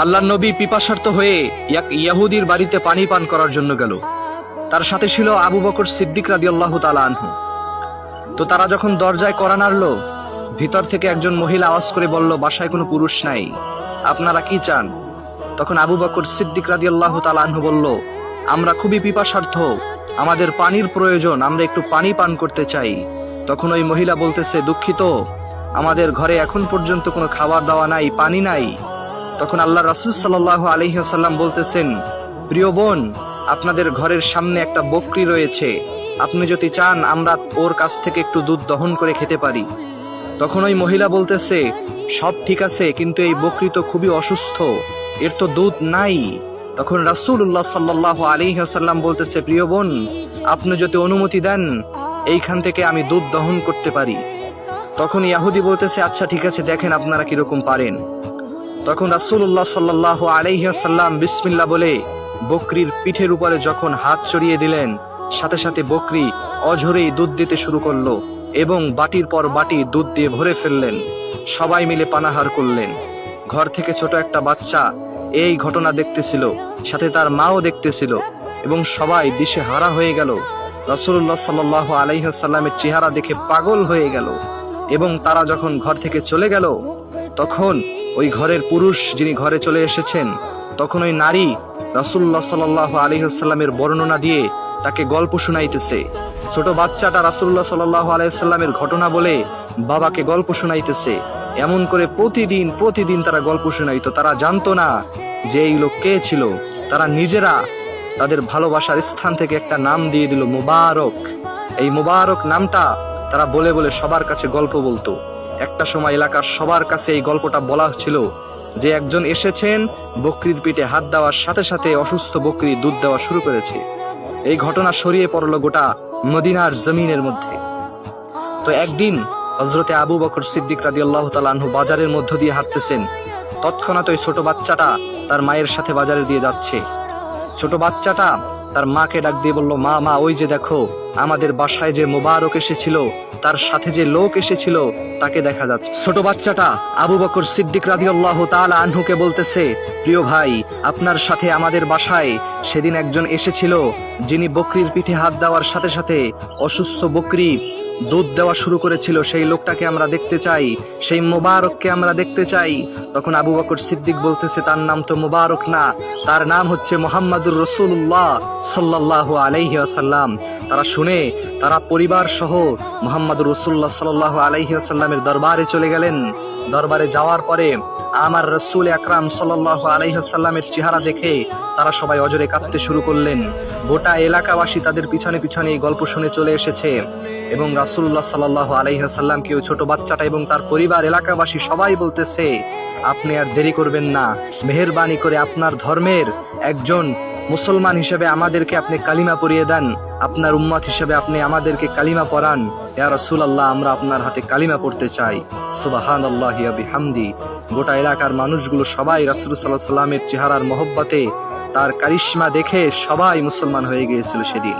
আল্লাহর নবী পিপাসার্ত হয়ে এক ইহুদির বাড়িতে পানি পান করার জন্য গেল। তার সাথে ছিল আবু বকর সিদ্দিক রাদিয়াল্লাহু তাআলা আনহু। তো তারা যখন দরজায় কড়া নাড়ল, ভিতর থেকে একজন মহিলা আওয়াজ করে বলল, বাসায় কোনো পুরুষ নাই, আপনারা কি চান? তখন আবু বকর সিদ্দিক রাদিয়াল্লাহু তাআলা আনহু বলল, আমরা খুবই পিপাসার্থ, আমাদের পানির প্রয়োজন, আমরা একটু পানি পান করতে চাই। তখন ওই মহিলা বলতেছে, দুঃখিত, আমাদের ঘরে এখন পর্যন্ত কোনো খাবার দাওয়া নাই, পানি নাই। তখন আল্লাহ রাসূল সাল্লাল্লাহু আলাইহি ওয়াসাল্লাম বলতেছেন, প্রিয় বোন, আপনাদের ঘরের সামনে একটা বকরি রয়েছে, আপনি যদি চান আমরা ওর কাছ থেকে একটু দুধ দহন করে খেতে পারি। তখন ওই মহিলা বলতেছে, সব ঠিক আছে, কিন্তু এই বকরি তো খুবই অসুস্থ, এর তো দুধ নাই। তখন রাসূলুল্লাহ সাল্লাল্লাহু আলাইহি ওয়াসাল্লাম বলতেছে, প্রিয় বোন, আপনি যদি অনুমতি দেন এইখান থেকে আমি দুধ দহন করতে পারি। তখন ইহুদি বলতেছে, আচ্ছা ঠিক আছে, দেখেন আপনারা কিরকম পারেন। তখন রাসূলুল্লাহ সাল্লাল্লাহু আলাইহি ওয়াসাল্লাম বিসমিল্লাহ বলে বকরির পিঠের উপরে যখন হাত চড়িয়ে দিলেন, সাথে সাথে বকরি অঝরেই দুধ দিতে শুরু করলো এবং বাটির পর বাটি দুধ দিয়ে ভরে ফেললেন। সবাই মিলে পানাহার করলেন। ঘর থেকে ছোট একটা বাচ্চা এই ঘটনা দেখতেছিল, সাথে তার মাও দেখতেছিল এবং সবাই দিশে হারা হয়ে গেল। রাসূলুল্লাহ সাল্লাল্লাহু আলাইহি ওয়াসাল্লামের চেহারা দেখে পাগল হয়ে গেল এবং তারা যখন ঘর থেকে চলে গেল, তখন ওই ঘরের পুরুষ যিনি ঘরে চলে এসেছেন, তখন ওই নারী রাসূলুল্লাহ সাল্লাল্লাহু আলাইহি ওয়াসাল্লামের বর্ণনা দিয়ে তাকে গল্প শোনাইতেছে। ছোট বাচ্চাটা রাসূলুল্লাহ সাল্লাল্লাহু আলাইহি ওয়াসাল্লামের ঘটনা বলে বাবাকে গল্প শোনাইতেছে। এমন করে প্রতিদিন তারা গল্প শোনাইতো। তারা জানতো না যে এই লোক কে ছিল। তারা নিজেরা তাদের ভালোবাসার স্থান থেকে একটা নাম দিয়ে দিল, মুবারক। এই মুবারক নামটা তারা বলে বলে সবার কাছে গল্প বলতো। একটা সময় এলাকার সবার কাছে এই গল্পটা বলা ছিল যে একজন এসেছেন, বকরির পিঠে হাত দেওয়ার সাথে সাথে অসুস্থ বকরি দুধ দেওয়া শুরু করেছে। এই ঘটনা ছড়িয়ে পড়লো গোটা মদিনার জমিনের মধ্যে। তো একদিন হযরতে আবু বকর সিদ্দিক রাদিয়াল্লাহু তাআলা আনহু বাজারের মধ্য দিয়ে হাঁটতেছেন। তৎক্ষণাৎ ওই ছোট বাচ্চাটা তার মায়ের সাথে বাজারে দিয়ে যাচ্ছে। ছোট বাচ্চাটা তার মাকে ডাক দিয়ে বলল, মা মা, ওই যে দেখো, আমাদের বাসায় যে মুবারক এসেছিল, তার সাথে যে লোক এসেছিল তাকে দেখা যাচ্ছে। ছোট বাচ্চাটা আবু বকর সিদ্দিক রাদিয়াল্লাহু তাআলা আনহুকে বলতেছে, প্রিয় ভাই, আপনার সাথে আমাদের বাসায় সেদিন একজন এসেছিল, যিনি বকরির পিঠে হাত দেওয়ার সাথে সাথে অসুস্থ বকরি দুধ দেওয়া শুরু করেছিল। সেই লোকটাকে আমরা দেখতে চাই, সেই মুবারককে আমরা দেখতে চাই। তখন আবু বকর সিদ্দিক বলতেছে, তার নাম তো মুবারক না, তার নাম হচ্ছে মুহাম্মাদুর রাসূলুল্লাহ সাল্লাল্লাহু আলাইহি ওয়াসাল্লাম। তারা শুনে তারা পরিবার সহ মুহাম্মাদুর রাসূলুল্লাহ সাল্লাল্লাহু আলাইহি ওয়াসাল্লামের দরবারে চলে গেলেন। দরবারে যাওয়ার পরে আমার রাসূল আকরাম সাল্লাল্লাহু আলাইহি ওয়াসাল্লামের চেহারা দেখে তারা সবাই অজরে কাঁদতে শুরু করলেন। গোটা এলাকাবাসী তাদের পিছনে পিছনে এই গল্প শুনে চলে এসেছে এবং রাসূলুল্লাহ সাল্লাল্লাহু আলাইহি ওয়াসাল্লামকে ওই ছোট বাচ্চাটা এবং তার পরিবার, এলাকাবাসী সবাই বলতেছে, আপনি আর দেরি করবেন না, মেহেরবানি করে আপনার ধর্মের একজন মুসলমান হিসেবে আমাদেরকে আপনি কালিমা পড়িয়ে দেন, আপনার উম্মত হিসেবে আপনি আমাদেরকে কালিমা পড়ান। ইয়া রাসূলুল্লাহ, আমরা আপনার হাতে কালিমা পড়তে চাই। সুবহানাল্লাহি ওয়া বিহামদি। গোটা এলাকার মানুষগুলো সবাই রাসূল সাল্লাল্লাহু আলাইহি ওয়াসাল্লামের চেহারার মহব্বতে, তার কারিশমা দেখে সবাই মুসলমান হয়ে গিয়েছিল সেদিন।